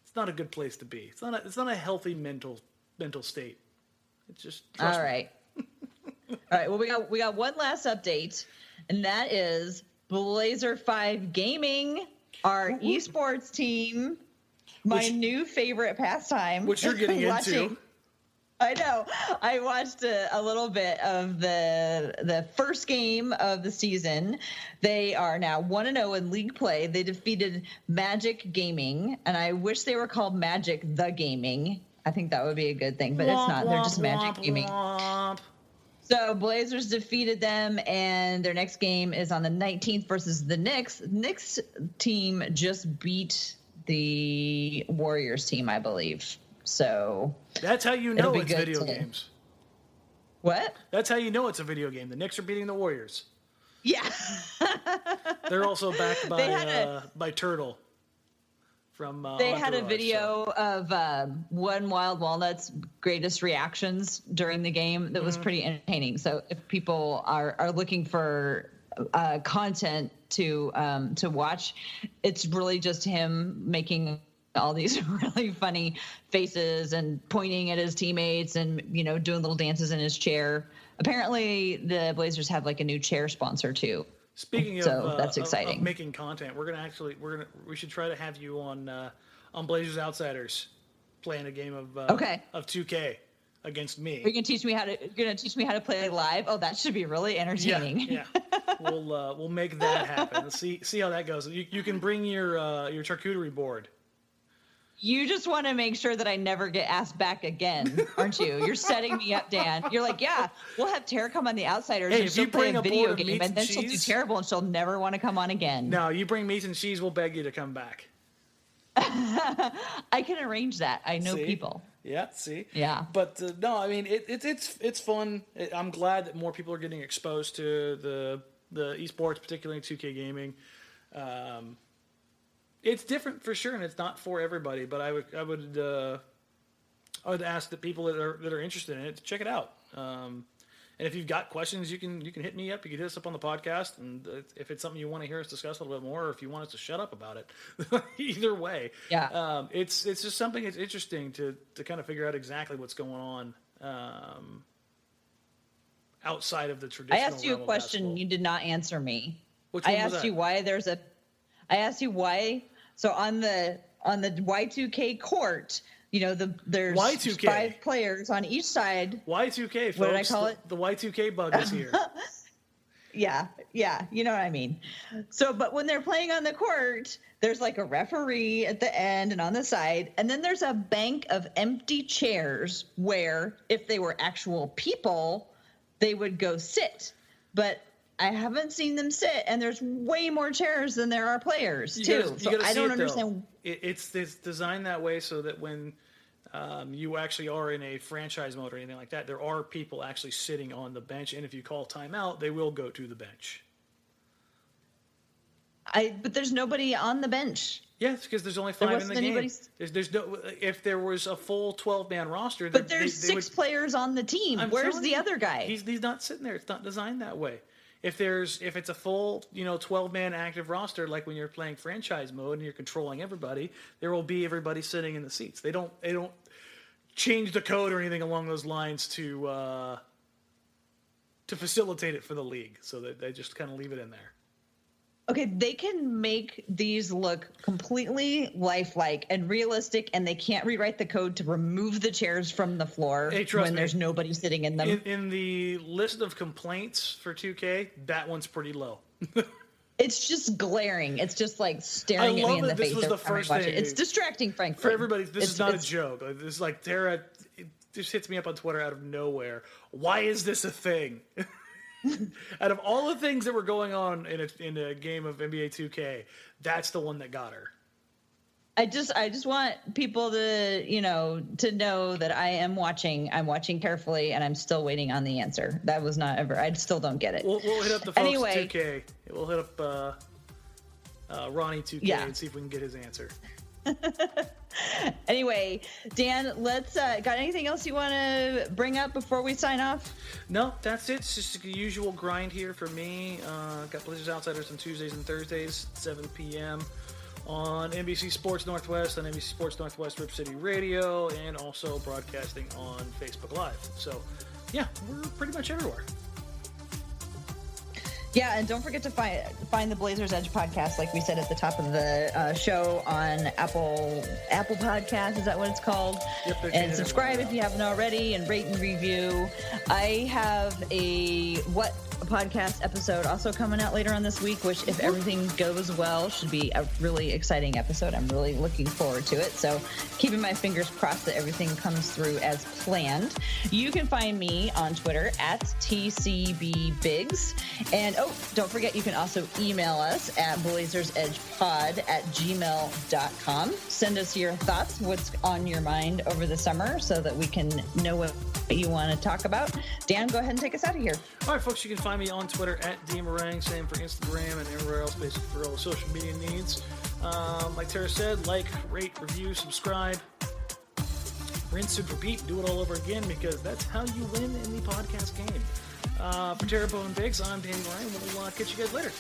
it's not a good place to be. It's not a healthy mental state. It's just all right. All right. Well, we got one last update, and that is Blazer 5 Gaming. Our esports team, new favorite pastime. Which you're getting into. I know. I watched a little bit of the first game of the season. They are now 1-0 in league play. They defeated Magic Gaming, and I wish they were called Magic the Gaming. I think that would be a good thing, but it's not. They're just Magic Gaming. So Blazers defeated them, and their next game is on the 19th versus the Knicks. Knicks team just beat the Warriors team, I believe. So that's how you know it's video games. What? That's how you know it's a video game. The Knicks are beating the Warriors. Yeah. They're also backed by Turtle. They had a video of One Wild Walnut's greatest reactions during the game that was pretty entertaining. So if people are looking for content to watch, it's really just him making all these really funny faces and pointing at his teammates and, you know, doing little dances in his chair. Apparently the Blazers have like a new chair sponsor too. Speaking of, so that's exciting. Of making content, we should try to have you on Blazers Outsiders playing a game of 2K against me. You're gonna teach me how to play live. Oh, that should be really entertaining. Yeah. We'll make that happen. Let's see how that goes. You can bring your charcuterie board. You just want to make sure that I never get asked back again, aren't you? You're setting me up, Dan. You're like, yeah, we'll have Tara come on the Outsiders and she'll play a video game, and then she'll do terrible and she'll never want to come on again. No, you bring meat and cheese, we'll beg you to come back. I can arrange that. I know people. Yeah, see? Yeah. But no, I mean, it's fun. I'm glad that more people are getting exposed to the esports, particularly 2K gaming. It's different for sure, and it's not for everybody. But I would ask the people that are interested in it to check it out. And if you've got questions, you can hit me up. You can hit us up on the podcast, and if it's something you want to hear us discuss a little bit more, or if you want us to shut up about it, either way, yeah. It's just something that's interesting to kind of figure out exactly what's going on outside of the traditional. I asked you a question basketball. You did not answer me. Which one I was asked that? you why there's a. I asked you why. So on the Y2K court, there's Y2K. 5 players on each side. Y2K, folks. What did I call it? The Y2K bug is here. Yeah, you know what I mean. So, but when they're playing on the court, there's like a referee at the end and on the side, and then there's a bank of empty chairs where if they were actual people, they would go sit. But I haven't seen them sit, and there's way more chairs than there are players, too. So I don't understand. It's designed that way so that when you actually are in a franchise mode or anything like that, there are people actually sitting on the bench, and if you call timeout, they will go to the bench. But there's nobody on the bench. Yes, because there's only 5 in the game. There's no. If there was a full 12-man roster, but there's 6 players on the team. Where's the other guy? He's not sitting there. It's not designed that way. If it's a full 12-man active roster, like when you're playing franchise mode and you're controlling everybody, there will be everybody sitting in the seats. They don't change the code or anything along those lines to facilitate it for the league. So that they just kind of leave it in there. Okay, they can make these look completely lifelike and realistic, and they can't rewrite the code to remove the chairs from the floor when there's nobody sitting in them. In the list of complaints for 2K, that one's pretty low. It's just glaring. It's just like staring at me in the face. This was the first thing. It's distracting, frankly. For everybody, this is not a joke. This is like Tara just hits me up on Twitter out of nowhere. Why is this a thing? Out of all the things that were going on in a game of NBA 2K, that's the one that got her. I just want people to know that I am watching. I'm watching carefully, and I'm still waiting on the answer. That was not ever. I still don't get it. We'll hit up the folks 2K. We'll hit up Ronnie 2K and see if we can get his answer. Anyway, Dan, let's got anything else you want to bring up before we sign off? No, that's it. It's just the usual grind here for me. Got Blazers Outsiders on Tuesdays and Thursdays, 7 p.m. on NBC Sports Northwest, on NBC Sports Northwest Rip City Radio, and also broadcasting on Facebook Live. So, yeah, we're pretty much everywhere. Yeah, and don't forget to find the Blazers Edge podcast, like we said at the top of the show, on Apple Podcasts. Is that what it's called? Yep, and subscribe if you haven't already, and rate and review. I have a What podcast episode also coming out later on this week, which, if everything goes well, should be a really exciting episode. I'm really looking forward to it. So keeping my fingers crossed that everything comes through as planned. You can find me on Twitter at TCBBiggs. And don't forget, you can also email us at blazersedgepod@gmail.com. Send us your thoughts, what's on your mind over the summer, so that we can know what you want to talk about. Dan, go ahead and take us out of here. All right, folks, you can find me on Twitter at DMarang, same for Instagram and everywhere else, basically for all the social media needs. Like Tara said, like, rate, review, subscribe, rinse and repeat, do it all over again, because that's how you win in the podcast game. For Tara, Bowen-Biggs, I'm Danny Marang. We'll catch you guys later.